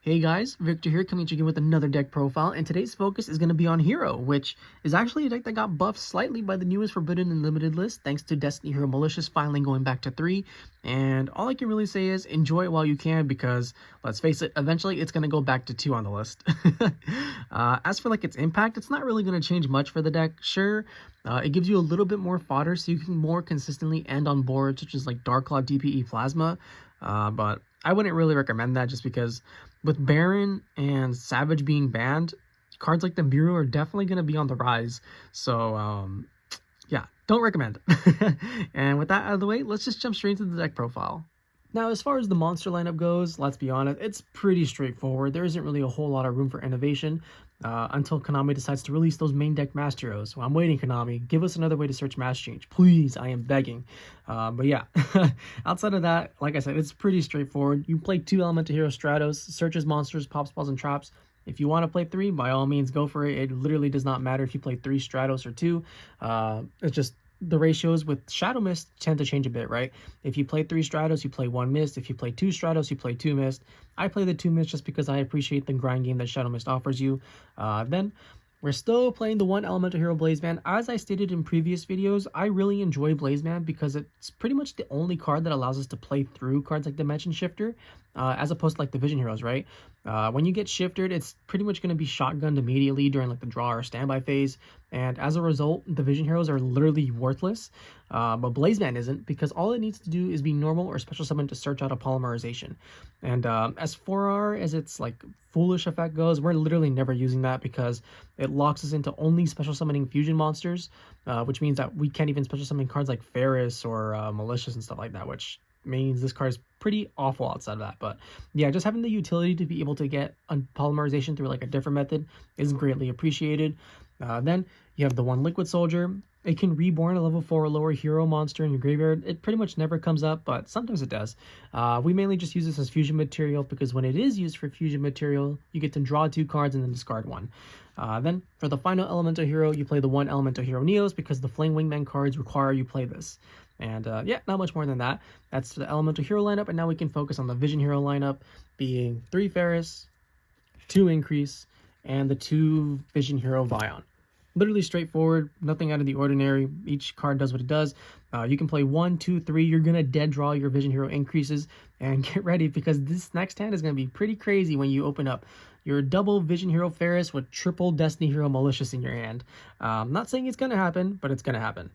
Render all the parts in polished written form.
Hey guys, Victor here coming to you with another deck profile, and today's focus is going to be on Hero, which is actually a deck that got buffed slightly by the newest Forbidden and Limited list, thanks to Destiny Hero Malicious finally going back to 3, and all I can really say is enjoy it while you can, because, let's face it, eventually it's going to go back to 2 on the list. As for its impact, it's not really going to change much for the deck. Sure, it gives you a little bit more fodder so you can more consistently end on boards such as Darklaw DPE Plasma, but I wouldn't really recommend that just because with Baron and Savage being banned, cards like the Bureau are definitely going to be on the rise. So, yeah, don't recommend. And with that out of the way, let's just jump straight into the deck profile. Now, as far as the monster lineup goes, let's be honest, it's pretty straightforward. There isn't really a whole lot of room for innovation until Konami decides to release those main deck Master Heroes. Well, I'm waiting, Konami. Give us another way to search Mass Change. Please, I am begging. But yeah, outside of that, like I said, it's pretty straightforward. You play 2 Elemental Hero Stratos, searches monsters, pop spells, and traps. If you want to play 3, by all means, go for it. It literally does not matter if you play 3 Stratos or 2. It's just the ratios with Shadow Mist tend to change a bit, right? If you play 3 Stratos, you play 1 Mist. If you play 2 Stratos, you play 2 Mist. I play the 2 Mist just because I appreciate the grind game that Shadow Mist offers you. Then we're still playing the 1 Elemental Hero Blazeman. As I stated in previous videos, I really enjoy Blazeman because it's pretty much the only card that allows us to play through cards like Dimension Shifter, as opposed to the Vision Heroes, right? When you get shifted, it's pretty much going to be shotgunned immediately during the draw or standby phase, and as a result, the Vision Heroes are literally worthless. But Blazeman isn't, because all it needs to do is be normal or special summon to search out a Polymerization. And as far as its foolish effect goes, we're literally never using that because it locks us into only special summoning fusion monsters, which means that we can't even special summon cards like Faris or Malicious and stuff like that, which means this card is pretty awful outside of that. But yeah, just having the utility to be able to get a Polymerization through a different method is greatly appreciated. Then you have the 1 Liquid Soldier. It can reborn a level 4 or lower hero monster in your graveyard. It pretty much never comes up, but sometimes it does. We mainly just use this as fusion material because when it is used for fusion material, you get to draw 2 cards and then discard 1. Then for the final Elemental Hero, you play the 1 Elemental Hero Neos because the Flame Wingman cards require you play this. And yeah, not much more than that. That's the Elemental Hero lineup, and now we can focus on the Vision Hero lineup, being 3 Faris, 2 Increase, and the 2 Vision Hero Vyon. Literally straightforward, nothing out of the ordinary. Each card does what it does. You can play 1, 2, 3. You're going to dead draw your Vision Hero Increases, and get ready because this next hand is going to be pretty crazy when you open up your double Vision Hero Faris with triple Destiny Hero Malicious in your hand. I'm not saying it's going to happen, but it's going to happen.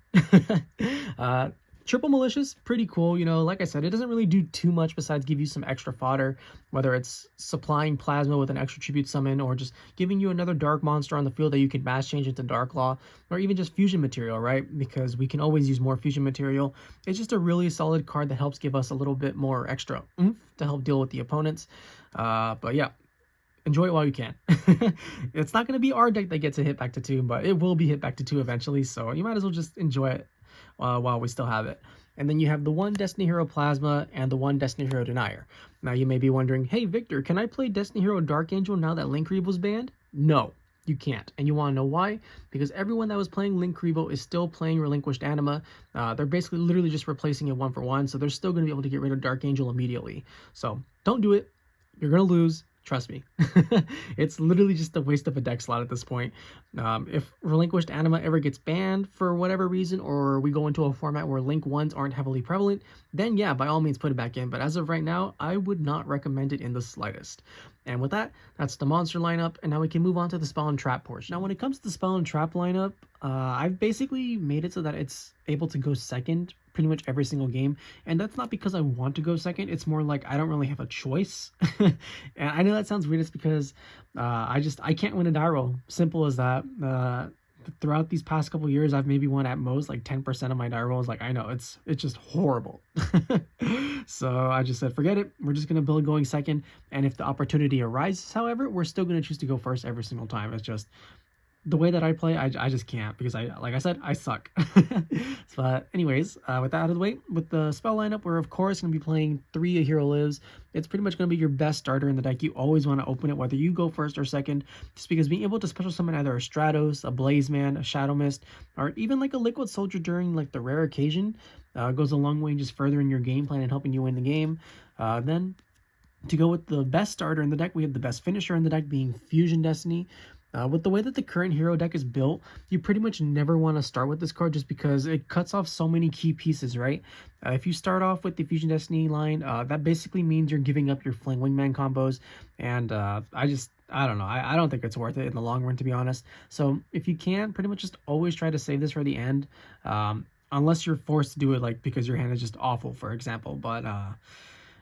Triple Malicious, pretty cool. Like I said, it doesn't really do too much besides give you some extra fodder, whether it's supplying Plasma with an extra tribute summon or just giving you another dark monster on the field that you can mass change into Darklaw, or even just fusion material, right? Because we can always use more fusion material. It's just a really solid card that helps give us a little bit more extra oomph to help deal with the opponents. But yeah, enjoy it while you can. It's not going to be our deck that gets a hit back to 2, but it will be hit back to 2 eventually, so you might as well just enjoy it while we still have it. And then you have the 1 Destiny Hero Plasma and the 1 Destiny Hero Denier. Now you may be wondering, hey Victor, can I play Destiny Hero Dark Angel now that Link Revo was banned? No, you can't. And you want to know why? Because everyone that was playing Link Revo is still playing Relinquished Anima. They're basically literally just replacing it 1 for 1, so they're still going to be able to get rid of Dark Angel immediately. So don't do it. You're going to lose. Trust me. It's literally just a waste of a deck slot at this point. If Relinquished Anima ever gets banned for whatever reason, or we go into a format where Link 1s aren't heavily prevalent, then yeah, by all means put it back in. But as of right now, I would not recommend it in the slightest. And with that, that's the monster lineup, and now we can move on to the spell and trap portion. Now when it comes to the spell and trap lineup, I've basically made it so that it's able to go second pretty much every single game, and that's not because I want to go second. It's more like I don't really have a choice. And I know that sounds weird. It's because I can't win a die roll. Simple as that. Throughout these past couple years, I've maybe won at most 10% of my die rolls. I know it's just horrible. So I just said forget it, we're just gonna build going second, and if the opportunity arises, however, we're still gonna choose to go first every single time. It's just the way that I play. I just can't, because like I said, I suck. But anyways, with that out of the way, with the spell lineup, we're of course going to be playing 3 A Hero Lives. It's pretty much going to be your best starter in the deck. You always want to open it, whether you go first or second, just because being able to special summon either a Stratos, a Blazeman, a Shadow Mist, or even a Liquid Soldier during the rare occasion goes a long way in just furthering your game plan and helping you win the game. Then To go with the best starter in the deck, we have the best finisher in the deck being Fusion Destiny. With the way that the current hero deck is built, you pretty much never want to start with this card just because it cuts off so many key pieces, right? If you start off with the Fusion Destiny line, that basically means you're giving up your Fling Wingman combos, and I don't know. I don't think it's worth it in the long run, to be honest. So if you can, pretty much just always try to save this for the end, unless you're forced to do it, like because your hand is just awful, for example. But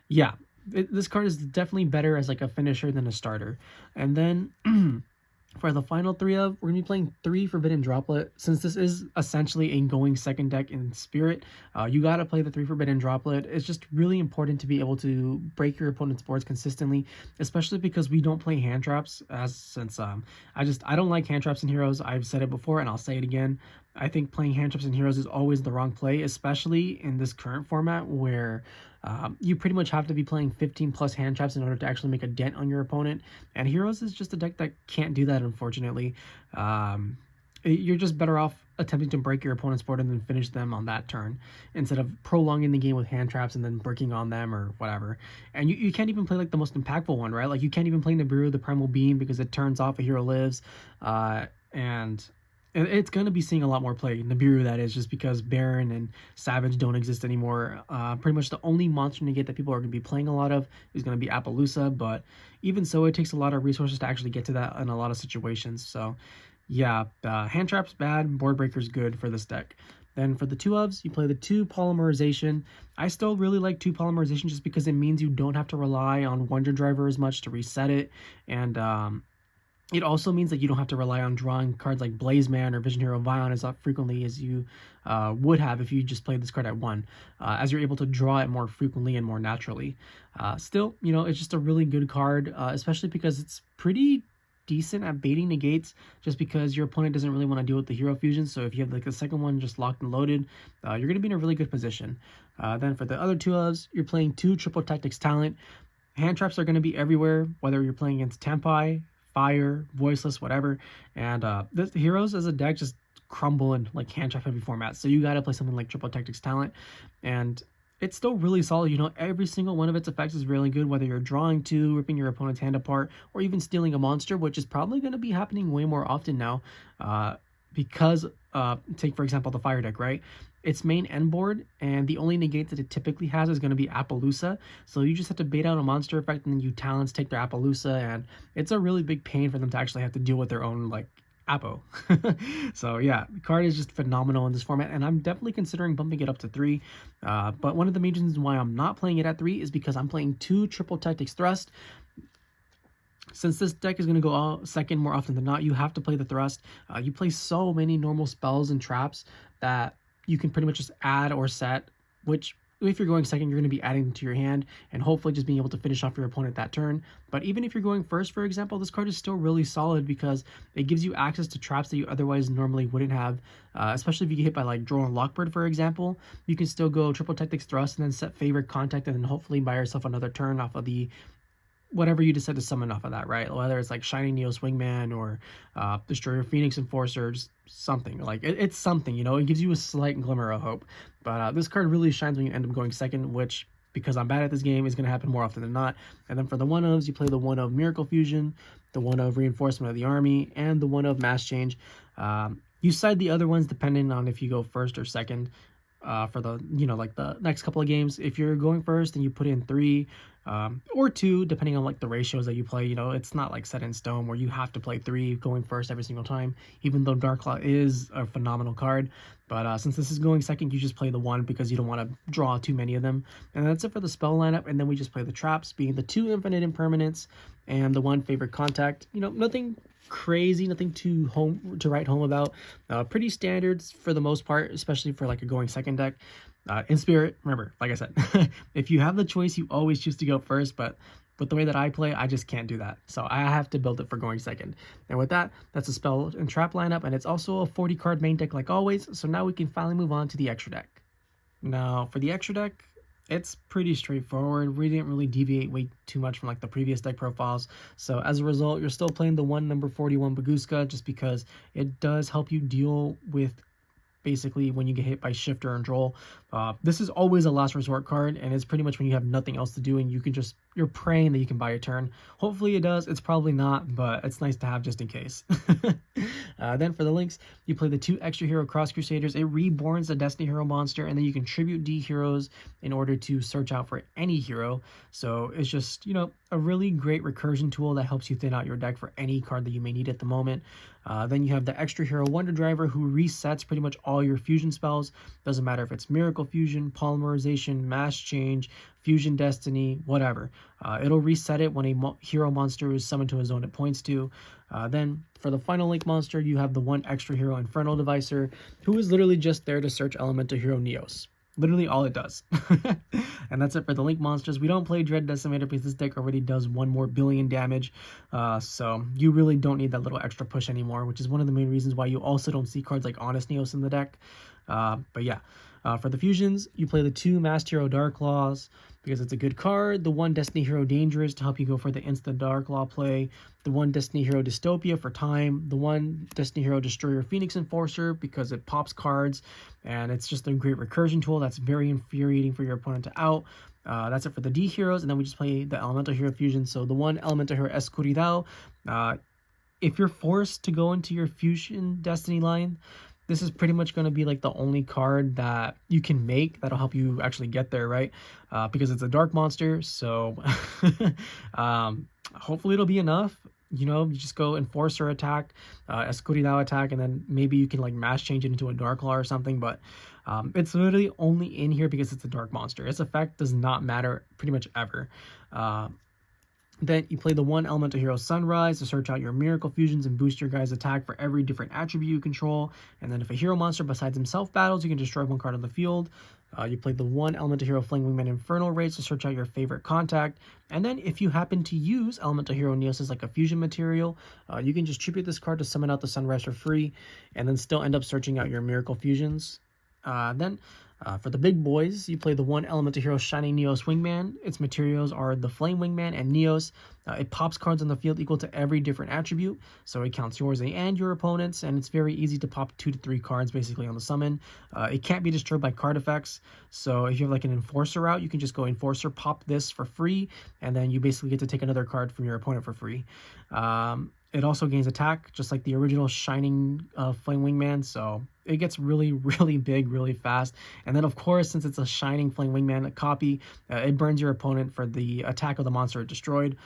yeah, this card is definitely better as like a finisher than a starter. And then for the final three of, we're going to be playing 3 Forbidden Droplet. Since this is essentially a going second deck in Spirit, you got to play the 3 Forbidden Droplet. It's just really important to be able to break your opponent's boards consistently, especially because we don't play hand traps, since I don't like hand traps in Heroes. I've said it before and I'll say it again. I think playing hand traps in Heroes is always the wrong play, especially in this current format where you pretty much have to be playing 15 plus hand traps in order to actually make a dent on your opponent. And Heroes is just a deck that can't do that, unfortunately. You're just better off attempting to break your opponent's board and then finish them on that turn instead of prolonging the game with hand traps and then breaking on them or whatever. And you can't even play like the most impactful one, right? Like you can't even play Nibiru, the Primal Beam, because it turns off a hero lives. And it's going to be seeing a lot more play. Nibiru, that is, just because Baron and Savage don't exist anymore. Pretty much the only monster negate that people are going to be playing a lot of is going to be Appaloosa, but even so, it takes a lot of resources to actually get to that in a lot of situations. So yeah, hand traps bad, board breakers good for this deck. Then for the 2 ofs, you play the 2 Polymerization. I still really like 2 Polymerization just because it means you don't have to rely on Wonder Driver as much to reset it, and it also means that you don't have to rely on drawing cards like Blazeman or Vision Hero Vyon as frequently as you would have if you just played this card at 1, as you're able to draw it more frequently and more naturally. Still, you know, it's just a really good card, especially because it's pretty decent at baiting negates, just because your opponent doesn't really want to deal with the hero fusion. So if you have like the second one just locked and loaded, you're going to be in a really good position. Then for the other 2 ofs, you're playing 2 Triple Tactics Talent. Hand traps are going to be everywhere, whether you're playing against Tempai, Fire, Voiceless, whatever. And the Heroes as a deck just crumble in like hand trap heavy format. So you got to play something like Triple Tactics Talent. And it's still really solid. You know, every single one of its effects is really good, whether you're drawing 2, ripping your opponent's hand apart, or even stealing a monster, which is probably going to be happening way more often now. Because, take for example the Fire deck, right? Its main end board, and the only negate that it typically has is going to be Appaloosa. So you just have to bait out a monster effect, and then you talents take their Appaloosa, and it's a really big pain for them to actually have to deal with their own, like, Appo. So yeah, the card is just phenomenal in this format, and I'm definitely considering bumping it up to 3. But one of the main reasons why I'm not playing it at 3 is because I'm playing 2 Triple Tactics Thrust. Since this deck is going to go out second more often than not, you have to play the Thrust. You play so many normal spells and traps that you can pretty much just add or set, which if you're going second, you're going to be adding to your hand and hopefully just being able to finish off your opponent that turn. But even if you're going first, for example, this card is still really solid because it gives you access to traps that you otherwise normally wouldn't have, especially if you get hit by like Droll and Lockbird, for example. You can still go Triple Tactics Thrust and then set Favorite Contact and then hopefully buy yourself another turn off of the whatever you decide to summon off of that, right? Whether it's like Shining Neos Wingman or Destroyer Phoenix Enforcer, just something. Like, it's something, you know? It gives you a slight glimmer of hope. But this card really shines when you end up going second, which, because I'm bad at this game, is going to happen more often than not. And then for the 1-ofs, you play the 1-of Miracle Fusion, the 1-of Reinforcement of the Army, and the 1-of Mass Change. You side the other ones depending on if you go first or second. For the, you know, like the next couple of games. If you're going first, then you put in 3 or 2, depending on like the ratios that you play. You know, it's not like set in stone where you have to play 3 going first every single time, even though Darklaw is a phenomenal card. But since this is going second, you just play the 1 because you don't want to draw too many of them. And that's it for the spell lineup. And then we just play the traps, being the 2 infinite impermanence and the 1 favorite contact. You know, nothing crazy, nothing to write home about. Pretty standards for the most part, especially for like a going second deck. In Spirit, remember, like I said, if you have the choice, you always choose to go first, but the way that I play, I just can't do that. So I have to build it for going second. And with that, that's a spell and trap lineup, and it's also a 40 card main deck like always. So now we can finally move on to the Xtra deck. Now for the Xtra deck, it's pretty straightforward. We didn't really deviate way too much from like the previous deck profiles. So as a result, you're still playing the number 41 Bagooska, just because it does help you deal with basically when you get hit by Shifter and Droll. This is always a last resort card, and it's pretty much when you have nothing else to do and you can just you're praying that you can buy a turn. Hopefully it does. It's probably not, but it's nice to have just in case. Then for the links, you play the 2 extra hero cross crusaders. It reborns the Destiny hero monster, and then you contribute D heroes in order to search out for any hero. So it's just, you know, a really great recursion tool that helps you thin out your deck for any card that you may need at the moment. Then you have the extra hero wonder driver, who resets pretty much all your fusion spells. Doesn't matter if it's miracle fusion, polymerization, mass change, fusion destiny, whatever. It'll reset it when a hero monster is summoned to a zone it points to. Then for the final link monster, you have the 1 extra hero infernal devicer, who is literally just there to search elemental hero Neos. Literally all it does. And that's it for the link monsters. We don't play Dread Decimator because this deck already does 1 more billion damage. So you really don't need that little extra push anymore, which is one of the main reasons why you also don't see cards like Honest Neos in the deck. But yeah, for the fusions, you play the 2 Masked Hero Dark Laws because it's a good card. The 1 Destiny Hero Dangerous to help you go for the instant Dark Law play. The 1 Destiny Hero Dystopia for time. The 1 Destiny Hero Destroyer Phoenix Enforcer because it pops cards and it's just a great recursion tool that's very infuriating for your opponent to out. That's it for the D heroes, and then we just play the Elemental Hero Fusion. So the 1 Elemental Hero Escuridao, if you're forced to go into your Fusion Destiny line, this is pretty much going to be like the only card that you can make that'll help you actually get there, right? Because it's a dark monster, so hopefully it'll be enough. You know, you just go Enforcer attack, Escuridao attack, and then maybe you can like mass change it into a Dark Law or something, but it's literally only in here because it's a dark monster. Its effect does not matter pretty much ever. Then you play the 1 Elemental Hero Sunrise to search out your Miracle Fusions and boost your guy's attack for every different attribute you control. And then if a hero monster besides himself battles, you can destroy 1 card on the field. You play the 1 Elemental Hero Flame Wingman Infernal Rage to search out your favorite contact. And then if you happen to use Elemental Hero Neos as like a fusion material, you can just tribute this card to summon out the Sunrise for free and then still end up searching out your Miracle Fusions. For the big boys, you play the 1 Elemental Hero Shining Neos Wingman. Its materials are the Flame Wingman and Neos. It pops cards on the field equal to every different attribute, so it counts yours and your opponent's, and it's very easy to pop 2 to 3 cards basically on the summon. It can't be destroyed by card effects, so if you have like an Enforcer route, you can just go Enforcer, pop this for free, and then you basically get to take another card from your opponent for free. It also gains attack, just like the original Shining Flame Wingman, so it gets really, really big, really fast. And then, of course, since it's a Shining Flame Wingman copy, it burns your opponent for the attack of the monster it destroyed.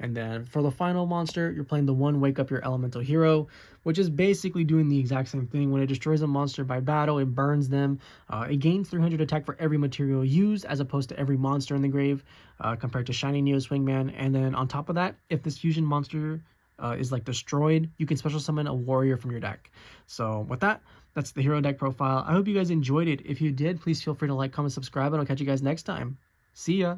And then for the final monster, you're playing the 1 Wake Up Your Elemental Hero, which is basically doing the exact same thing. When it destroys a monster by battle, it burns them. It gains 300 attack for every material used, as opposed to every monster in the grave, compared to Shining Neos Wingman. And then on top of that, if this fusion monster is like destroyed, you can special summon a warrior from your deck. So with that, that's the hero deck profile. I hope you guys enjoyed it. If you did, please feel free to like, comment, subscribe, and I'll catch you guys next time. See ya!